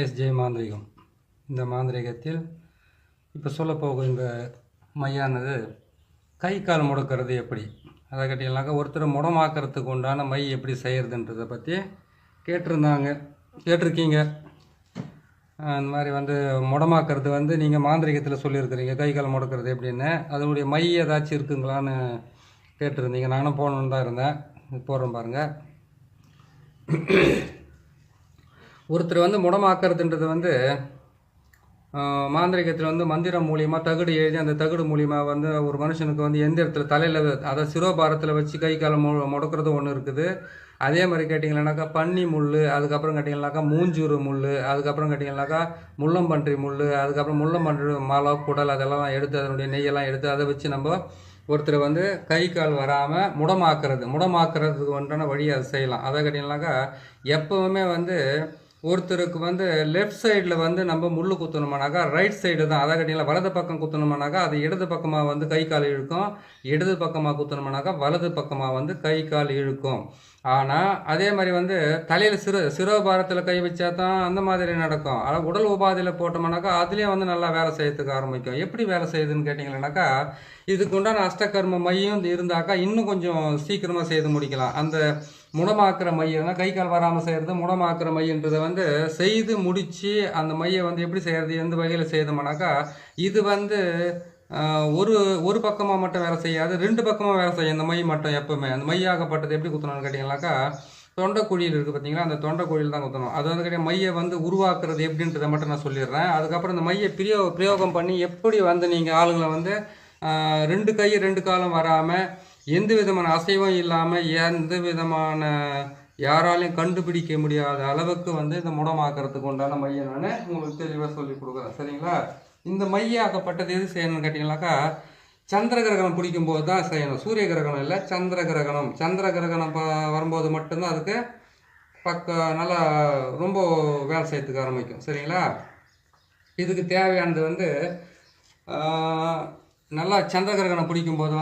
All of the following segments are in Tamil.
எஸ்ஜே மாந்திரிகம். இந்த மாந்திரிகத்தில் இப்போ சொல்லப்போகும் இந்த மையானது கை கால் முடக்கிறது எப்படி, அதை கேட்டிங்கனாக்கா ஒருத்தர் முடமாக்கிறதுக்கு உண்டான மை எப்படி செய்கிறதுன்றதை பற்றி கேட்டிருக்கீங்க. அந்த மாதிரி முடமாக்கிறது நீங்கள் மாந்திரிகத்தில் சொல்லியிருக்கிறீங்க. கை கால் முடக்கிறது எப்படின்னு, அதனுடைய மை ஏதாச்சும் இருக்குங்களான்னு கேட்டிருந்தீங்க. நானும் போகணுன்னு தான் இருந்தேன், போடுறேன் பாருங்கள். ஒருத்தர் முடமாக்கிறதுன்றது மாந்திரிகத்தில் மந்திரம் மூலியமாக தகுடு எழுதி அந்த தகுடு மூலியமாக ஒரு மனுஷனுக்கு எந்த இடத்துல தலையில், அதை சிரோபாரத்தில் வச்சு கை காலம் முடக்கிறது ஒன்று இருக்குது. அதே மாதிரி கேட்டிங்கன்னாக்கா பன்னி முள், அதுக்கப்புறம் கேட்டிங்கனாக்கா மூஞ்சூறு முள், அதுக்கப்புறம் கேட்டிங்கனாக்கா முள்ளம்பன்றி முள், அதுக்கப்புறம் முள்ளம்பன்றி மாலை குடல் அதெல்லாம் எடுத்து அதனுடைய நெய்யெல்லாம் எடுத்து அதை வச்சு நம்ம ஒருத்தர் கை கால் வராமல் முடமாக்குறதுக்கு ஒன்றான வழி அதை செய்யலாம். அதை கேட்டிங்கனாக்கா எப்போவுமே ஒருத்தருக்கு லெஃப்ட் சைடில் நம்ம முள் குத்தணுமானாக்கா ரைட் சைடு தான். அதை கேட்டிங்களா வலது பக்கம் குத்தணுமானாக்கா அது இடது பக்கமாக கை கால் இழுக்கும். இடது பக்கமாக குத்தணுமானாக்கா வலது பக்கமாக கை கால் இழுக்கும். ஆனால் அதே மாதிரி தலையில் சிரோபாரத்தில் கை வச்சா தான் அந்த மாதிரி நடக்கும். ஆனால் உடல் உபாதையில் போட்டோம்னாக்கா அதுலேயும் நல்லா வேலை செய்யறதுக்கு ஆரம்பிக்கும். எப்படி வேலை செய்யுதுன்னு கேட்டிங்கன்னாக்கா இதுக்கு உண்டான அஷ்டகர்ம மையம் இருந்தாக்கா இன்னும் கொஞ்சம் சீக்கிரமாக செய்து முடிக்கலாம். அந்த முடமாக்குற மையம்னா கை கால் வராமல் செய்கிறது. முடமாக்குற மையன்றதை செய்து முடித்து அந்த மையை எப்படி செய்கிறது, எந்த வகையில் செய்தோம்னாக்கா இது ஒரு பக்கமாக மட்டும் வேலை செய்யாது, ரெண்டு பக்கமாக வேலை செய்யும். இந்த மை மட்டும் எப்பவுமே அந்த மையாகப்பட்டது எப்படி குத்தணும்னு கேட்டிங்கனாக்கா தொண்டைக்குழியில் இருக்குது பார்த்தீங்களா, அந்த தொண்டைக்குழியில் தான் குத்தணும். அது கிடையாது மையை உருவாக்குறது எப்படின்றத மட்டும் நான் சொல்லிடுறேன். அதுக்கப்புறம் இந்த மையை பிரயோகம் பண்ணி எப்படி நீங்கள் ஆளுங்களை ரெண்டு கை ரெண்டு காலம் வராமல் எந்த விதமான அசைவம் இல்லாமல் எந்த விதமான யாராலையும் கண்டுபிடிக்க முடியாத அளவுக்கு இந்த முடமாக்கிறதுக்கு உண்டான மையை நான் உங்களுக்கு தெளிவாக சொல்லி கொடுக்குறேன். சரிங்களா? இந்த மையாகப்பட்டது எது செய்யணும்னு கேட்டிங்கனாக்கா சந்திர கிரகணம் பிடிக்கும்போது தான் செய்யணும். சூரிய கிரகணம் இல்லை, சந்திர கிரகணம். சந்திர கிரகணம் வரும்போது மட்டும்தான் அதுக்கு நல்லா ரொம்ப வேலை செய்யறதுக்கு ஆரம்பிக்கும். சரிங்களா? இதுக்கு தேவையானது நல்லா சந்திர கிரகணம் பிடிக்கும்போது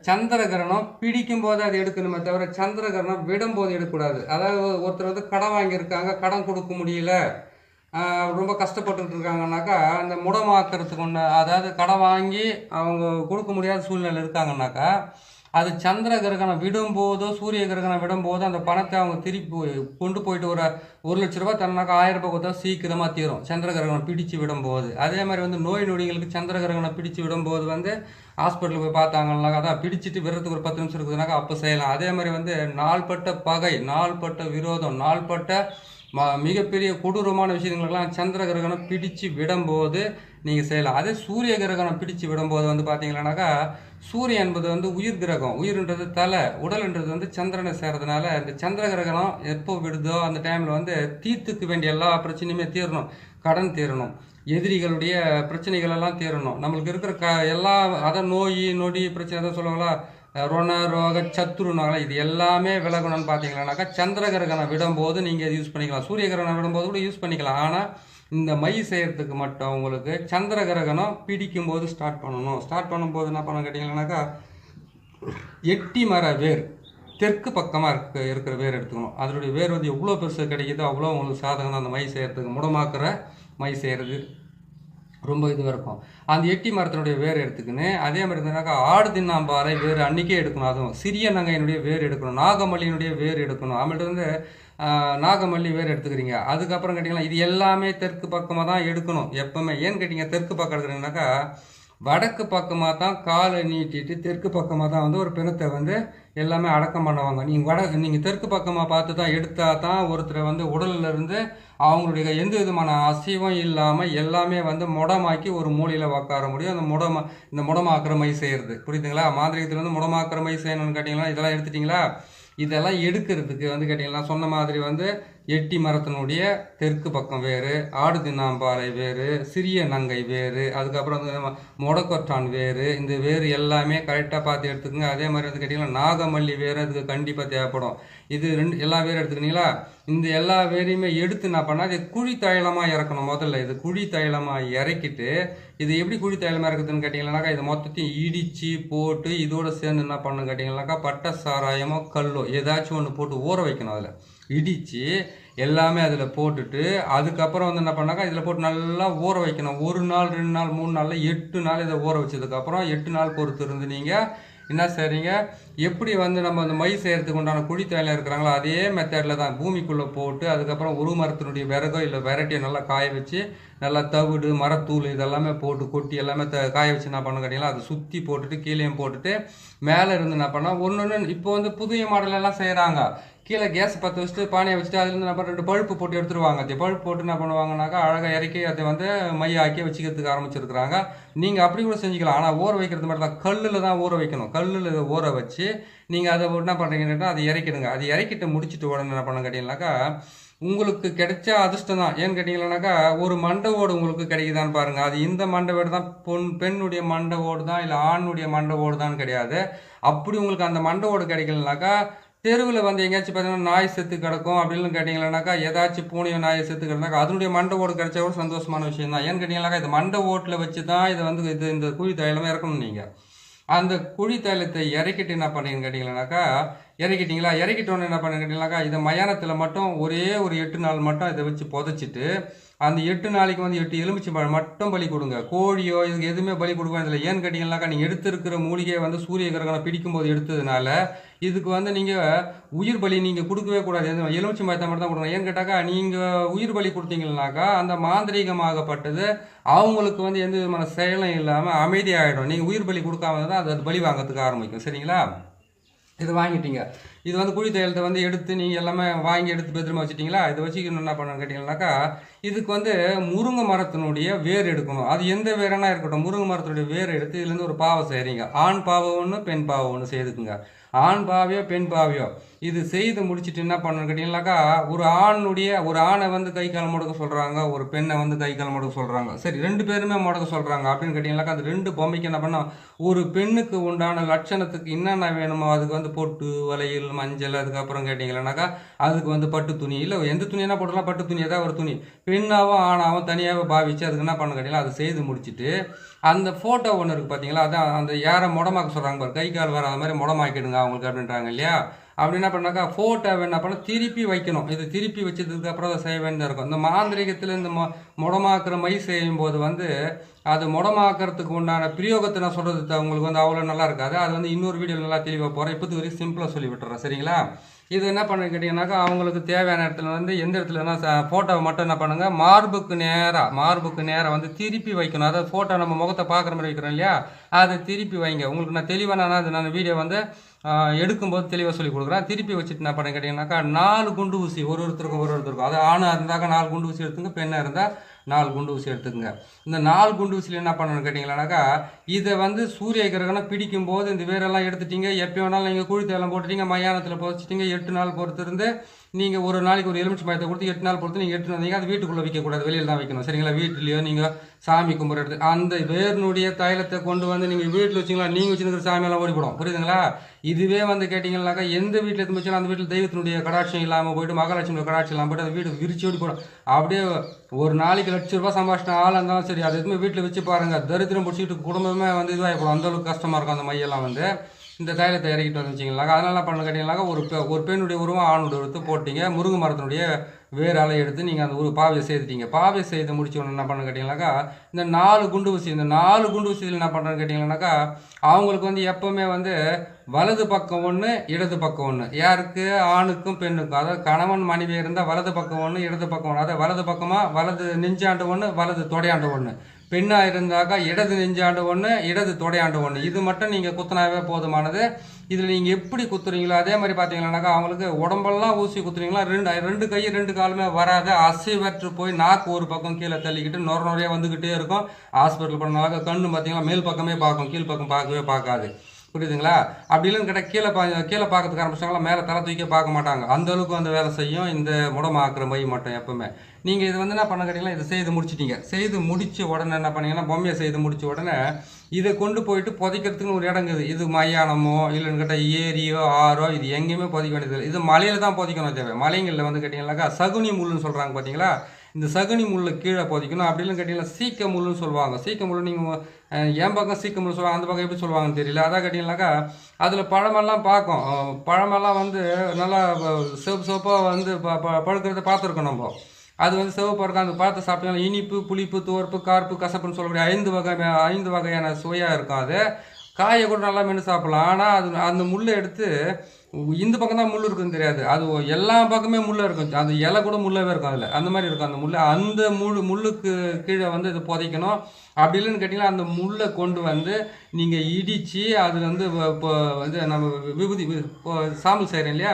சந்திர கிரகணம் பிடிக்கும்போது அது எடுக்கணுமே தவிர சந்திர கிரகணம் விடும்போது எடுக்கக்கூடாது. அதாவது ஒருத்தர் கடன் வாங்கியிருக்காங்க, கடன் கொடுக்க முடியல, ரொம்ப கஷ்டப்பட்டுட்டு இருக்காங்கன்னாக்கா அந்த முடமாக்கிறதுக்கு ஒன்று, அதாவது கடன் வாங்கி அவங்க கொடுக்க முடியாத சூழ்நிலை இருக்காங்கன்னாக்கா அது சந்திர கிரகணம் விடும்போதோ சூரிய கிரகணம் விடும்போது அந்த பணத்தை அவங்க திருப்பி கொண்டு போயிட்டு ஒரு 1,00,000 ரூபா தரனாக்கா 1000 ரூபாய் கொடுத்தா சீக்கிரமாக தீரும் சந்திர கிரகணம் பிடிச்சு விடும்போது. அதே மாதிரி நோய் நொடிகளுக்கு சந்திர கிரகணம் பிடிச்சு விடும்போது ஹாஸ்பிட்டலுக்கு போய் பார்த்தாங்கன்னாக்கா அதான் பிடிச்சிட்டு விடுறதுக்கு ஒரு 10 நிமிஷம் இருக்குதுனாக்கா அப்போ செய்யலாம். அதே மாதிரி நாள்பட்ட பகை, நாள்பட்ட விரோதம், நாள்பட்ட மிகப்பெரிய கொடூரமான விஷயங்களுக்கெல்லாம் சந்திர கிரகணம் பிடிச்சு விடும்போது நீங்கள் செய்யலாம். அதே சூரிய கிரகணம் பிடிச்சு விடும்போது பார்த்தீங்கன்னாக்கா சூரியன் என்பது உயிர் கிரகம், உயிர்ன்றது தலை, உடல்ன்றது சந்திரனை சேர்றதுனால இந்த சந்திர கிரகணம் எப்போ விடுதோ அந்த டைமில் தீர்த்துக்க வேண்டிய எல்லா பிரச்சனையுமே தீரணும். கடன் தீரணும், எதிரிகளுடைய பிரச்சனைகள் எல்லாம் தீரணும், நம்மளுக்கு இருக்கிற எல்லா நோய் நொடி பிரச்சனை தான் சொல்லுவாங்களா, ரோண ரோக சத்துருனால இது எல்லாமே விலகணும்னு பார்த்தீங்கன்னாக்கா சந்திர கிரகணம் விடும்போது நீங்கள் இது யூஸ் பண்ணிக்கலாம். சூரிய கிரகணம் விடும்போது கூட யூஸ் பண்ணிக்கலாம். ஆனால் இந்த மை செய்யறதுக்கு மட்டும் உங்களுக்கு சந்திர கிரகணம் பிடிக்கும்போது ஸ்டார்ட் பண்ணணும். ஸ்டார்ட் பண்ணும்போது என்ன பண்ண கேட்டிங்கன்னாக்கா எட்டி மர வேர் தெற்கு பக்கமாக இருக்கிற வேர் எடுத்துக்கணும். அதனுடைய வேர் எவ்வளோ பெருசு கிடைக்குதோ அவ்வளோ உங்களுக்கு சாதகம் தான் அந்த மை செய்யறதுக்கு. முடமாக்குற மை செய்கிறது ரொம்ப இதுவாக இருக்கும். அந்த எட்டி மரத்தினுடைய வேர் எடுத்துக்கின்னு அதே மாதிரி இருந்தாக்கா ஆடு தின்னாம்பாறை வேர் அன்றைக்கே எடுக்கணும். அதுவும் சிறிய நங்கையினுடைய வேர் எடுக்கணும், நாகமல்லியினுடைய வேர் எடுக்கணும். அவங்கள்ட்ட நாகமல்லி வேர் எடுத்துக்கிறீங்க. அதுக்கப்புறம் கேட்டிங்கன்னா இது எல்லாமே தெற்கு பக்கமாக தான் எடுக்கணும் எப்போவுமே. ஏன்னு கேட்டிங்க தெற்கு பக்கம் எடுக்கிறீங்கனாக்கா வடக்கு பக்கமாக தான் காலை நீட்டிட்டு தெற்கு பக்கமாக தான் ஒரு பிணத்தை எல்லாமே அடக்கம் பண்ணுவாங்க. நீங்கள் தெற்கு பக்கமாக பார்த்து தான் எடுத்தால் தான் ஒருத்தரை உடலில் இருந்து அவங்களுடைய எந்த விதமான அசைவம் இல்லாமல் எல்லாமே முடமாக்கி ஒரு மூலையில் உட்கார முடியும். அந்த இந்த முடமாக்குற மை செய்கிறது புரியுதுங்களா? மாந்திரிகத்தில் முடமாக்குற மை செய்யணும்னு கேட்டிங்களா, இதெல்லாம் எடுத்துட்டிங்களா? இதெல்லாம் எடுக்கிறதுக்கு கேட்டிங்கன்னா சொன்ன மாதிரி எட்டி மரத்தினுடைய தெற்கு பக்கம் வேறு, ஆடு தின்னாம்பாறை வேறு, சிறிய நங்கை வேறு, அதுக்கப்புறம் முடக்கொற்றான் வேறு, இந்த வேறு எல்லாமே கரெக்டாக பார்த்து எடுத்துக்கோங்க. அதே மாதிரி கேட்டிங்கன்னா நாகமல்லி வேறு அதுக்கு கண்டிப்பாக தேவைப்படும். இது எல்லா வேறு எடுத்துக்கிட்டீங்களா? இந்த எல்லா வேரையுமே எடுத்து என்ன பண்ணால் இது குழி தைலமாக இறக்கணும். முதல்ல இது குழி தைலமாக இறக்கிட்டு இது எப்படி குழி தைலமாக இருக்குதுன்னு கேட்டிங்கன்னாக்கா இது மொத்தத்தையும் இடித்து போட்டு இதோடு சேர்ந்து என்ன பண்ணணும் கேட்டிங்கன்னாக்கா பட்டை சாராயமோ கல்லோ ஏதாச்சும் ஒன்று போட்டு ஊற வைக்கணும். அதில் இடித்து எல்லாமே அதில் போட்டுட்டு அதுக்கப்புறம் வந்து என்ன பண்ணாக்கா இதில் போட்டு நல்லா ஊற வைக்கணும். 1 நாள் 2 நாள் 3 நாளில் 8 நாள் இதை ஊற வச்சதுக்கப்புறம் 8 நாள் பொறுத்து இருந்து நீங்கள் என்ன செய்றீங்க, எப்படி வந்து நம்ம அந்த மை செய்கிறதுக்கு உண்டான குழி தேயிலை இருக்கிறாங்களோ அதே மெத்தடில் தான் பூமிக்குள்ளே போட்டு அதுக்கப்புறம் ஒரு மரத்தினுடைய விறகோ இல்லை விரட்டியை நல்லா காய வச்சு நல்லா தவிடு மரத்தூள் இதெல்லாமே போட்டு கொட்டி எல்லாமே காய வச்சு என்ன பண்ண கேட்டிங்களா அதை சுற்றி போட்டுட்டு கீழேயும் போட்டுட்டு மேலே இருந்து என்ன பண்ணால் ஒன்று இப்போ வந்து புதிய மாடலெல்லாம் செய்கிறாங்க. கீழே கேஸ் பற்ற வச்சுட்டு பானையை வச்சுட்டு அதுலேருந்து நம்ம 2 பழுப்பு போட்டு எடுத்துருவாங்க. அந்த பழுப்பு போட்டு என்ன பண்ணுவாங்கனாக்கா அழகாக இறக்கி அதை வந்து மையாக்கி வச்சுக்கிறதுக்கு ஆரம்பிச்சிருக்கிறாங்க. நீங்கள் அப்படி கூட செஞ்சுக்கலாம். ஆனால் ஊற வைக்கிறது மாதிரி தான் கல்லில் தான் ஊற வைக்கணும். கல்லில் ஊற வச்சு நீங்கள் அதை என்ன பண்ணுறீங்கன்னா அதை இறக்கிடுங்க. அது இறக்கிட்டு முடிச்சுட்டு உடனே என்ன பண்ண கேட்டிங்கனாக்கா உங்களுக்கு கிடைச்ச அதிர்ஷ்டம் தான். ஏன்னு கேட்டிங்கன்னாக்கா ஒரு மண்டை ஓடு உங்களுக்கு கிடைக்குதான்னு பாருங்கள். அது இந்த மண்டை ஓடு தான் பெண்ணுடைய மண்டை ஓடு தான் இல்லை ஆணுடைய மண்டை ஓடு தான் கிடையாது. அப்படி உங்களுக்கு அந்த மண்டை ஓடு கிடைக்கலனாக்கா தெருவில் வந்து எங்கேயாச்சும் பார்த்தீங்கன்னா நாய் செத்து கிடக்கும் அப்படின்னு கேட்டிங்களானாக்கா ஏதாச்சும் பூனையோ நாயை செத்து கிடந்தாக்கா அதனுடைய மண்டை ஓடு கிடைச்சா கூட சந்தோஷமான விஷயம் தான். ஏன்னு கேட்டிங்கனாக்கா இது மண்டை ஓட்டில் வச்சு தான் இதை வந்து இந்த குழி தைலமே இறக்கணும். நீங்கள் அந்த குழி தைலத்தை இறக்கிட்டு என்ன பண்ணுறீங்கன்னு கேட்டிங்களானாக்கா இறக்கிட்டீங்களா, இறக்கிட்டோன்னு என்ன பண்ணுங்க கேட்டிங்கனாக்கா இதை மயானத்தில் மட்டும் ஒரே ஒரு 8 நாள் மட்டும் இதை வச்சு புதைச்சிட்டு அந்த 8 நாளைக்கு வந்து 8 எலுமிச்சை பழம் மட்டும் பலி கொடுங்க. கோழியோ இதுக்கு எதுவுமே பலி கொடுக்க இதில். ஏன்னு கேட்டிங்கனாக்கா நீங்கள் எடுத்திருக்கிற மூலிகையை வந்து சூரிய கிரகணம் பிடிக்கும்போது எடுத்ததுனால இதுக்கு வந்து நீங்கள் உயிர் பலி நீங்கள் கொடுக்கவே கூடாது. எலுமிச்சை பழத்தை மட்டும் தான் கொடுக்கணும். ஏன்னு கேட்டாக்கா நீங்கள் உயிர் பலி கொடுத்தீங்கன்னாக்கா அந்த மாந்திரீகமாகப்பட்டது அவங்களுக்கு வந்து எந்த விதமான செயலும் இல்லாமல் அமைதியாகிடும். நீங்கள் உயிர் பலி கொடுக்காம தான் அது பலி வாங்கிறதுக்கு ஆரம்பிக்கும். சரிங்களா, இதை வாங்கிட்டீங்க. இது வந்து குழி தைலத்தை வந்து எடுத்து நீங்கள் எல்லாமே வாங்கி எடுத்து பெருமா வச்சுட்டிங்களா. இதை வச்சுக்கணும் என்ன பண்ணணும் கேட்டிங்கன்னாக்கா இதுக்கு வந்து முருங்கை மரத்தினுடைய வேர் எடுக்கணும். அது எந்த வேறனா இருக்கட்டும், முருங்கை மரத்தினுடைய வேர் எடுத்து இதுலேருந்து ஒரு பாவை செய்கிறீங்க. ஆண் பாவை ஒன்று பெண் பாவை ஒன்று செய்துக்குங்க. ஆண் பாவையோ பெண் பாவையோ இது செய்து முடிச்சுட்டு என்ன பண்ணணும் கேட்டிங்கனாக்கா ஒரு ஆணை வந்து கை கால் முடக்க சொல்கிறாங்க, ஒரு பெண்ணை வந்து கை கால் முடக்க சொல்கிறாங்க. சரி, 2 பேருமே முடக்க சொல்கிறாங்க அப்படின்னு கேட்டிங்கனாக்கா அந்த 2 பொம்மைக்கு என்ன பண்ணோம், ஒரு பெண்ணுக்கு உண்டான லட்சணத்துக்கு என்னென்ன வேணுமோ அதுக்கு வந்து பொட்டு வளையல் மஞ்சள் அதுக்கப்புறம் கேட்டிங்கன்னாக்கா அதுக்கு வந்து பட்டு துணி இல்லை எந்த துணினா போட்டலாம், பட்டு துணி ஏதாவது ஒரு துணி பெண்ணாவும் ஆணாவும் தனியாக பாவிச்சு அதுக்கு என்ன பண்ண கேட்டிங்களா அதை செய்து முடிச்சுட்டு அந்த ஃபோட்டோ ஒன்று இருக்குது பார்த்தீங்களா, அதான் அந்த யாரை முடமாக்க சொல்கிறாங்க பாரு, கை கால் வராத மாதிரி முடமாக்கிடுங்க அவங்களுக்கு அப்படின்றாங்க இல்லையா. அப்படி என்ன பண்ணாக்கா ஃபோட்டோவை என்ன பண்ண திருப்பி வைக்கணும். இது திருப்பி வச்சதுக்கு அப்புறம் அதை செய்ய வேண்டியதாக இருக்கும். இந்த மாந்திரிகத்தில் இந்த முடமாக்குற மை செய்யும் போது வந்து அது முடமாக்குறதுக்கு உண்டான பிரயோகத்தை நான் சொல்கிறது உங்களுக்கு வந்து அவ்வளோ நல்லா இருக்காது. அது வந்து இன்னொரு வீடியோ நல்லா தெளிவாக போகிறேன். இப்போது வரைக்கும் சிம்பிளாக சொல்லி விட்டுறேன். சரிங்களா, இது என்ன பண்ணுங்க கேட்டிங்கனாக்கா அவங்களுக்கு தேவையான இடத்துல வந்து எந்த இடத்துலனா ஃபோட்டோவை மட்டும் என்ன பண்ணுங்கள் மார்புக்கு நேராக வந்து திருப்பி வைக்கணும். அதாவது ஃபோட்டோ நம்ம முகத்தை பார்க்குற மாதிரி வைக்கிறோம் இல்லையா, அதை திருப்பி வைங்க. உங்களுக்கு நான் தெளிவான அது நான் வீடியோ வந்து எடுக்கும்போது தெளிவாக சொல்லி கொடுக்குறேன். திருப்பி வச்சுட்டு என்ன பண்ண கேட்டிங்கனாக்கா 4 குண்டு ஊசி ஒருத்தருக்கும் அது ஆணாக இருந்தாக்கா 4 குண்டு ஊசி எடுத்துங்க, பெண்ணாக இருந்தால் 4 குண்டு ஊசி எடுத்துக்கங்க. இந்த 4 குண்டு ஊசியில் என்ன பண்ணணும்னு கேட்டிங்களானாக்கா இதை வந்து சூரிய கிரகணம் பிடிக்கும் போது இந்த வேரெல்லாம் எடுத்துட்டீங்க, எப்போ வேணாலும் நீங்கள் குழி தேலம் போட்டுட்டீங்க, மயானத்தில் புதைச்சிட்டிங்க, 8 நாள் பொறுத்து இருந்து நீங்கள் ஒரு நாளைக்கு ஒரு எலுமிச்சை பழத்தை கொடுத்து 8 நாள் பொறுத்து நீங்கள் எடுத்துட்டு வந்தீங்க. அது வீட்டுக்குள்ளே வைக்கக்கூடாது, வெளியில் தான் வைக்கணும். சரிங்களா, வீட்லேயோ நீங்கள் சாமி கும்பிட்ற இடத்து அந்த வேர்னுடைய தைலத்தை கொண்டு வந்து நீங்கள் வீட்டில் வச்சிங்களா நீங்கள் வச்சுருக்கிற சாமியெல்லாம் ஓடிப்படும். புரியுதுங்களா, இதுவே வந்து கேட்டிங்கன்னாக்கா எந்த வீட்டில் எடுத்து வச்சாலும் அந்த வீட்டில் தெய்வத்தினுடைய கடாட்சியம் இல்லாமல் போய்ட்டு மகாலட்சுமி கடாட்சியம் இல்லாமல் போய்ட்டு அந்த வீடு விரிச்சு ஓடி போடும். அப்படியே ஒரு நாளைக்கு ₹1,00,000 சம்பாஷணம் ஆள் இருந்தாலும் சரி அது எதுவுமே வீட்டில் வச்சு பாருங்கள், தரித்திரம் பிடிச்சிட்டு குடும்பமே வந்து இதுவாகிப்படும். அந்தளவுக்கு கஷ்டமாக இருக்கும் அந்த மையெல்லாம் வந்து இந்த தைலத்தை இறக்கிட்டு வந்து வச்சிங்களாக்கா. அதனால என்ன பண்ண கேட்டிங்கனாக்கா ஒரு பெண்ணுடைய உருவம் ஆணுடைய உருவத்தை போட்டிங்க, முருங்கை மரத்தினுடைய வேறால எடுத்து நீங்கள் அந்த ஒரு பாவையை செய்துட்டீங்க. பாவையை செய்து முடிச்சு ஒன்று என்ன பண்ண கேட்டிங்கனாக்கா இந்த 4 குண்டு ஊசி என்ன பண்ணுறேன்னு கேட்டிங்கன்னாக்கா அவங்களுக்கு வந்து எப்போவுமே வந்து வலது பக்கம் ஒன்று இடது பக்கம் ஒன்று, யாருக்கு ஆணுக்கும் பெண்ணுக்கும், அதாவது கணவன் மனைவி இருந்தால் வலது பக்கம் ஒன்று இடது பக்கம் ஒன்று, அதாவது வலது பக்கமாக வலது நெஞ்சாண்டு ஒன்று வலது தொடையாண்டு ஒன்று, பெண்ணாக இருந்தாக்கா இடது நெஞ்சாண்டு ஒன்று இடது தொடையாண்டு ஒன்று. இது மட்டும் நீங்கள் குத்தினாவே போதுமானது. இதில் நீங்கள் எப்படி குத்துறீங்களோ அதே மாதிரி பார்த்தீங்கன்னாக்கா அவங்களுக்கு உடம்பெல்லாம் ஊசி குத்துறீங்களா 2 கை 2 காலுமே வராத அசைவற்று போய் நாக்கு ஒரு பக்கம் கீழே தள்ளிக்கிட்டு நுரையா வந்துக்கிட்டே இருக்கும். ஹாஸ்பிட்டல் பண்ணாக்க கண்ணு பார்த்தீங்கன்னா மேல் பக்கமே பார்க்கும், கீழ் பக்கம் பார்க்கவே பார்க்காது. புரியுதுங்களா, அப்படி இல்லைன்னு கேட்டால் கீழே பார்க்கறதுக்கு ஆரம்பிச்சாங்களா மேலே தலை தூக்கி பார்க்க மாட்டாங்க. அந்தளவுக்கு வந்து வேலை செய்யும் இந்த முடமாக்குற மை மட்டும் எப்பவுமே. நீங்கள் இது வந்து என்ன பண்ண கேட்டிங்கன்னா இதை செய்து முடிச்சிட்டீங்க. செய்து முடித்த உடனே என்ன பண்ணீங்கன்னா பொம்மையை செய்து முடித்த உடனே இதை கொண்டு போயிட்டு புதைக்கிறதுக்குன்னு ஒரு இடங்குது. இது மயானமோ இல்லைன்னு கேட்டால் ஏரியோ ஆறோ இது எங்கேயுமே புதைக்க வேண்டியது. இது மலையில் தான் புதைக்கணும் தேவை. மலைங்களில் வந்து கேட்டிங்கன்னாக்கா சகுனி முள்ளுன்னு சொல்கிறாங்க பார்த்தீங்களா, இந்த சகுனி முள்ளை கீழே புதைக்கணும். அப்படின்னு கேட்டிங்கன்னா சீக்க முள்ளுன்னு சொல்லுவாங்க. சீக்க முள் நீங்கள் என் பக்கம் சீக்க முள் சொல்லுவாங்க, அந்த பக்கம் எப்படி சொல்லுவாங்கன்னு தெரியல. அதான் கேட்டிங்கனாக்கா அதில் பழமெல்லாம் பார்க்கும். பழமெல்லாம் வந்து நல்லா சிவப்பு சிவப்பாக வந்து பழுக்கிறத பார்த்துருக்கோம் நம்ம. அது வந்து சிவப்பாக இருக்கும். அந்த பழத்தை சாப்பிட்டீங்கன்னா இனிப்பு, புளிப்பு, துவர்ப்பு, கார்ப்பு, கசப்புன்னு சொல்லக்கூடிய 5 வகையான சுவையாக இருக்கும். அது காயை கூட நல்லா மென்று சாப்பிடலாம். ஆனால் அது அந்த முள்ளை எடுத்து இந்த பக்கம் தான் முள் இருக்குன்னு தெரியாது, அது எல்லா பக்கமே முள்ளை இருக்கும். அது இலை கூட முள்ளாவே இருக்கும். அதில் அந்த மாதிரி இருக்கும் அந்த முள். அந்த முள்ளுக்கு கீழே வந்து இது புதைக்கணும். அப்படி இல்லைன்னு கேட்டிங்கன்னா அந்த முள்ளை கொண்டு வந்து நீங்கள் இடித்து அதில் வந்து இப்போ வந்து நம்ம விபூதி சாம்பல் செய்கிறோம் இல்லையா,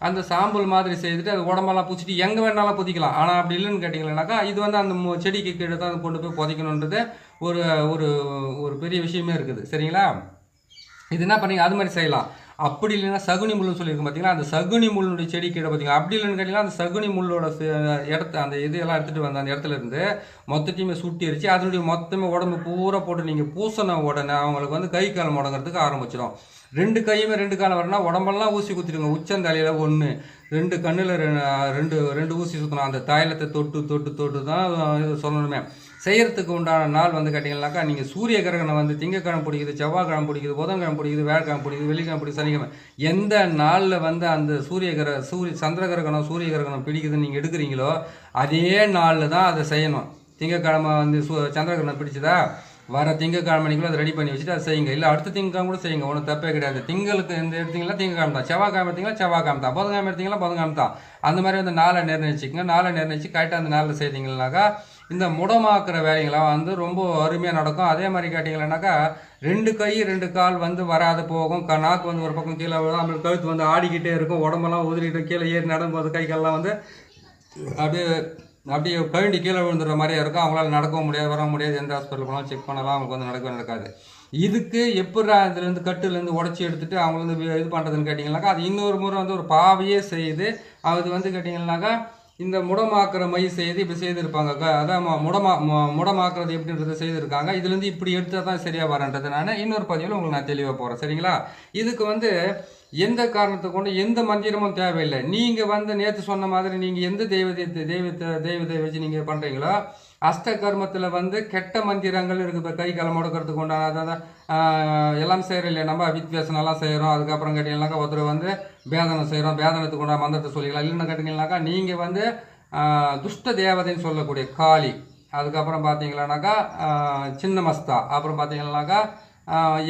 அந்த சாம்பல் மாதிரி செய்துட்டு அது உடம்பெல்லாம் பூச்சிட்டு எங்கே வேணாலும் புதிக்கலாம். ஆனால் அப்படி இல்லைன்னு கேட்டிங்கன்னாக்கா இது வந்து அந்த செடிக்கு கீழே தான் கொண்டு போய் புதைக்கணுன்றது ஒரு ஒரு ஒரு பெரிய விஷயமே இருக்குது. சரிங்களா? இது என்ன பண்ணீங்க, அது மாதிரி செய்யலாம். அப்படி இல்லைன்னா சகுனி முள்ளுன்னு சொல்லியிருக்கோம் பார்த்தீங்களா, அந்த சகுனி முள்ளுடைய செடி கீழே பார்த்தீங்களா. அப்படி இல்லைன்னு கேட்டிங்கன்னா அந்த சகுனி முள்ளோட இடத்த அந்த இதெல்லாம் எடுத்துகிட்டு வந்த அந்த இடத்துல இருந்து மொத்தத்தையுமே சுட்டி அரிச்சு அதனுடைய மொத்தமே உடம்பு பூரா போட்டு நீங்கள் பூசின உடனே அவங்களுக்கு வந்து கை காலம் முடங்கிறதுக்கு ஆரம்பிச்சிடும். 2 கையுமே 2 காலம் வரணும்னா உடம்பெல்லாம் ஊசி குத்திடுங்க. உச்சந்தலையில் 1, 2 கண்ணில் 2 ஊசி சுற்றணும். அந்த தைலத்தை தொட்டு தொட்டு தொட்டு தான் இது சொல்லணுமே. செய்கிறதுக்கு உண்டான நாள் வந்து கேட்டிங்கன்னாக்கா நீங்கள் சூரிய கிரகணம் வந்து திங்கக்கிழமை பிடிக்குது, செவ்வாய்க்கிழமை பிடிக்குது, புதன்கிழமை பிடிக்குது, வேலைக்கிழமை பிடிக்குது, வெள்ளிக்கிழமை பிடிக்குது, சனிக்கிழமை எந்த நாளில் வந்து அந்த சந்திர கிரகணம் சூரிய கிரகணம் பிடிக்குதுன்னு நீங்கள் எடுக்கிறீங்களோ அதே நாளில் தான் அதை செய்யணும். திங்கக்கிழமை வந்து சந்திர கிரகணம் பிடிச்சதா, வர திங்கக்கிழமை அன்றைக்குள்ள அதை ரெடி பண்ணி வச்சுட்டு அதை செய்யுங்க. இல்லை அடுத்த திங்கக்கிழமை கூட செய்யுங்க, ஒன்றும் தப்பே கிடையாது. திங்களுக்கு இந்த எடுத்தீங்களா திங்கக்கிழமை தான், செவ்வாய்க்கிழமை எடுத்தீங்களா செவ்வாய்க்கிழமை தான், புதன்கிழமை எடுத்தீங்களா புதன்கிழமை தான். அந்த மாதிரி வந்து நாளை நிர்ணயிச்சிக்கங்க. நாளை நிர்ணயிச்சு கரெக்டாக அந்த நாளில் செய்தீங்கன்னாக்கா இந்த முடமாக்குற வேலைங்களாம் வந்து ரொம்ப அருமையாக நடக்கும். அதே மாதிரி கேட்டிங்கன்னாக்கா 2 கை 2 கால் வந்து வராது போகும். நாக்கு வந்து ஒரு பக்கம் கீழே விழும், நம்மளுக்கு கழுத்து வந்து ஆடிக்கிட்டே இருக்கும், உடம்பெல்லாம் உதிரிட்டு கீழே ஏறி நடக்கும்போது கை கால்லாம் வந்து அப்படியே கழுண்டி கீழே விழுந்துடுற மாதிரியே இருக்கும். அவங்களால நடக்கவும் முடியாது, வர முடியாது. எந்த ஹாஸ்பிட்டல் போனாலும் செக் பண்ணலாம், அவங்களுக்கு வந்து நடக்கவே நடக்காது. இதுக்கு எப்படி இதுலேருந்து கட்டுலேருந்து உடச்சி எடுத்துகிட்டு அவங்க வந்து இது பண்ணுறதுன்னு கேட்டிங்கன்னாக்கா அது இன்னொரு முறை வந்து ஒரு பாவையே செய்து அது வந்து கேட்டிங்கன்னாக்கா இந்த முடமாக்குற மை செய்து இப்படி செய்திருப்பாங்க. அதான் முடமாக்குறது எப்படின்றது செய்திருக்காங்க. இதுலேருந்து இப்படி எடுத்தால் தான் சரியாக வரன்றது நான் இன்னொரு பதிவில் உங்களுக்கு நான் தெளிவாக போகிறேன். சரிங்களா? இதுக்கு வந்து எந்த காரணத்தை கொண்டு எந்த மந்திரமும் தேவையில்லை. நீங்கள் வந்து நேற்று சொன்ன மாதிரி நீங்கள் எந்த தெய்வத்தை வச்சு நீங்கள் பண்ணுறீங்களோ அஷ்ட கர்மத்தில் வந்து கெட்ட மந்திரங்கள் இருக்குது. இப்போ கை காலம் முடக்கிறதுக்கு உண்டான அதான் எல்லாம் செய்கிறோம் இல்லையா, நம்ம வித்வேசனெல்லாம் செய்கிறோம். அதுக்கப்புறம் கேட்டிங்கனாக்கா ஒருத்தர் வந்து பேதனம் செய்கிறோம், பேதனத்துக்கு உண்டான மந்திரத்தை சொல்லிக்கலாம். இல்லைன்னு கேட்டிங்கனாக்கா நீங்கள் வந்து துஷ்ட தேவதைன்னு சொல்லக்கூடிய காளி, அதுக்கப்புறம் பார்த்தீங்களானாக்கா சின்னமஸ்தா, அப்புறம் பார்த்தீங்கன்னாக்கா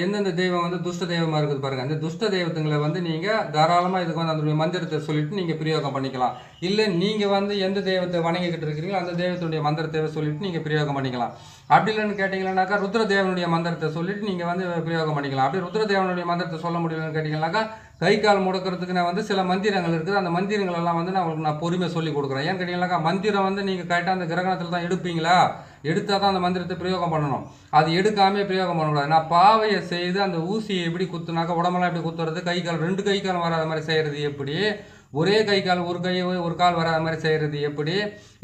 எந்தெந்த தெய்வம் வந்து துஷ்ட தெய்வமாக இருக்குது பாருங்கள். அந்த துஷ்ட தெய்வத்துங்களை வந்து நீங்கள் தாராளமாக இதுக்கு வந்து அந்த மந்திரத்தை சொல்லிவிட்டு நீங்கள் பிரயோகம் பண்ணிக்கலாம். இல்லை நீங்கள் வந்து எந்த தெய்வத்தை வணங்கிக்கிட்டு இருக்கிறீங்களோ அந்த தெய்வத்துடைய மந்திரத்தை சொல்லிவிட்டு நீங்கள் பிரயோகம் பண்ணிக்கலாம். அப்படி இல்லைன்னு கேட்டிங்கன்னாக்கா ருத்ரதேவனுடைய மந்திரத்தை சொல்லிவிட்டு நீங்கள் வந்து பிரயோகம் பண்ணிக்கலாம். அப்படி ருத்ரதேவனுடைய மந்திரத்தை சொல்ல முடியலன்னு கேட்டிங்கன்னாக்கா கை கால் முடக்கிறதுக்கு நான் வந்து சில மந்திரங்கள் இருக்குது. அந்த மந்திரங்கள் எல்லாம் வந்து நான் பொறுமையாக சொல்லி கொடுக்குறேன். ஏன்னு கேட்டிங்கன்னாக்கா மந்திரம் வந்து நீங்கள் கரெக்டாக அந்த கிரகணத்தில் தான் எடுப்பீங்களா, எடுத்தால் தான் அந்த மந்திரத்தை பிரயோகம் பண்ணணும். அது எடுக்காமல் பிரயோகம் பண்ணக்கூடாது. நான் பாவையை செய்து அந்த ஊசியை எப்படி குத்துனாக்கா உடம்பெல்லாம் எப்படி குத்துறது, கை கால் 2 கை கால் வராத மாதிரி செய்கிறது எப்படி, ஒரே கை கால் ஒரு கால் வராத மாதிரி செய்கிறது எப்படி,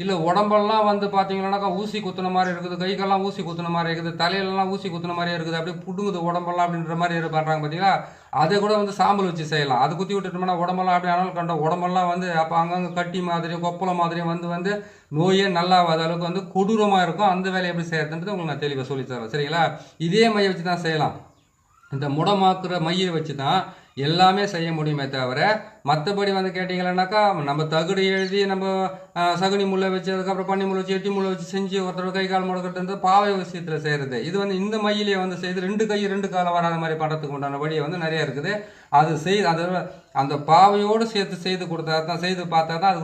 இல்லை உடம்பெல்லாம் வந்து பார்த்தீங்கன்னாக்கா ஊசி குத்துன மாதிரி இருக்குது, கை கால்லாம் ஊசி குத்துன மாதிரி இருக்குது, தலையிலலாம் ஊசி குத்துன மாதிரியே இருக்குது, அப்படியே புடுங்குது உடம்பெல்லாம் அப்படின்ற மாதிரி பண்ணுறாங்க பார்த்தீங்களா. அதை கூட வந்து சாம்பல் வச்சு செய்யலாம். அது குத்தி விட்டுட்டோம்னா உடம்பெல்லாம் அப்படியே அனல் கண்ட உடம்பெல்லாம் வந்து அப்போ அங்கங்கே கட்டி மாதிரியும் கொப்பளம் மாதிரியும் வந்து நோயே நல்லாவாத அளவுக்கு வந்து கொடூரமாக இருக்கும். அந்த வேலையை எப்படி செய்யறதுன்றது உங்களுக்கு நான் தெளிவாக சொல்லித்தரேன். சரிங்களா? இதே மையை வச்சு தான் செய்யலாம். இந்த முடமாக்குற மையை வச்சு தான் எல்லாமே செய்ய முடியுமே தவிர மற்றபடி வந்து கேட்டிங்கன்னாக்கா நம்ம தகுடு எழுதி நம்ம சகுனி முள்ளை வச்சு அதுக்கப்புறம் பன்னி முள்ளை வச்சு எட்டி முள்ளை வச்சு செஞ்சு ஒருத்தர் கை கால் முடக்கிறது பாவை விஷயத்தில் செய்கிறது. இது வந்து இந்த மையிலேயே வந்து செய்து 2 கை 2 காலம் வராத மாதிரி பண்ணுறதுக்கு உண்டான வழியை வந்து நிறையா இருக்குது. அது அந்த பாவையோடு சேர்த்து செய்து கொடுத்தா தான், செய்து பார்த்தா தான்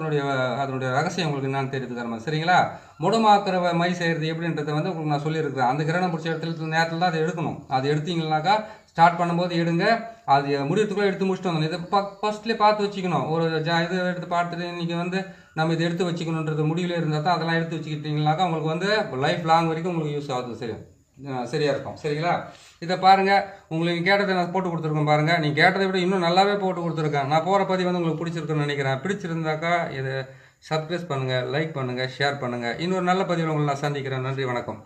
அதனுடைய ரகசியம் உங்களுக்கு என்னன்னு தெரியுது தரமா. சரிங்களா? முடமாக்குற மை செய்கிறது எப்படின்றத வந்து உங்களுக்கு நான் சொல்லியிருக்கிறேன். அந்த கிரகணம் பிடிச்ச இடத்துல நேரத்தில் தான் அதை எடுக்கணும். அது எடுத்தீங்கன்னாக்கா ஸ்டார்ட் பண்ணும்போது எடுங்க, அது முடியறதுக்குள்ளே எடுத்து முடிச்சுட்டு வந்தோம். இதை ஃபஸ்ட்லேயே பார்த்து வச்சுக்கணும். ஒரு இது எடுத்து பார்த்துட்டு இன்றைக்கி வந்து நம்ம இதை எடுத்து வச்சுக்கணுன்றது முடிவில் இருந்தால் தான் அதெல்லாம் எடுத்து வச்சுக்கிட்டீங்கன்னாக்கா உங்களுக்கு வந்து லைஃப் லாங் வரைக்கும் உங்களுக்கு யூஸ் ஆகுது. சரியாக இருக்கும். சரிங்களா? இதை பாருங்கள், உங்களுக்கு கேட்டதை நான் போட்டு கொடுத்துருக்கேன் பாருங்கள். நீங்கள் கேட்டதை விட இன்னும் நல்லாவே போட்டு கொடுத்துருக்கேன். நான் போகிற பதிவு வந்து உங்களுக்கு பிடிச்சிருக்குன்னு நினைக்கிறேன். பிடிச்சிருந்தாக்கா இதை சப்ஸ்கிரைப் பண்ணுங்கள், லைக் பண்ணுங்கள், ஷேர் பண்ணுங்கள். இன்னொரு நல்ல பதிவில் உங்களை நான் சந்திக்கிறேன். நன்றி, வணக்கம்.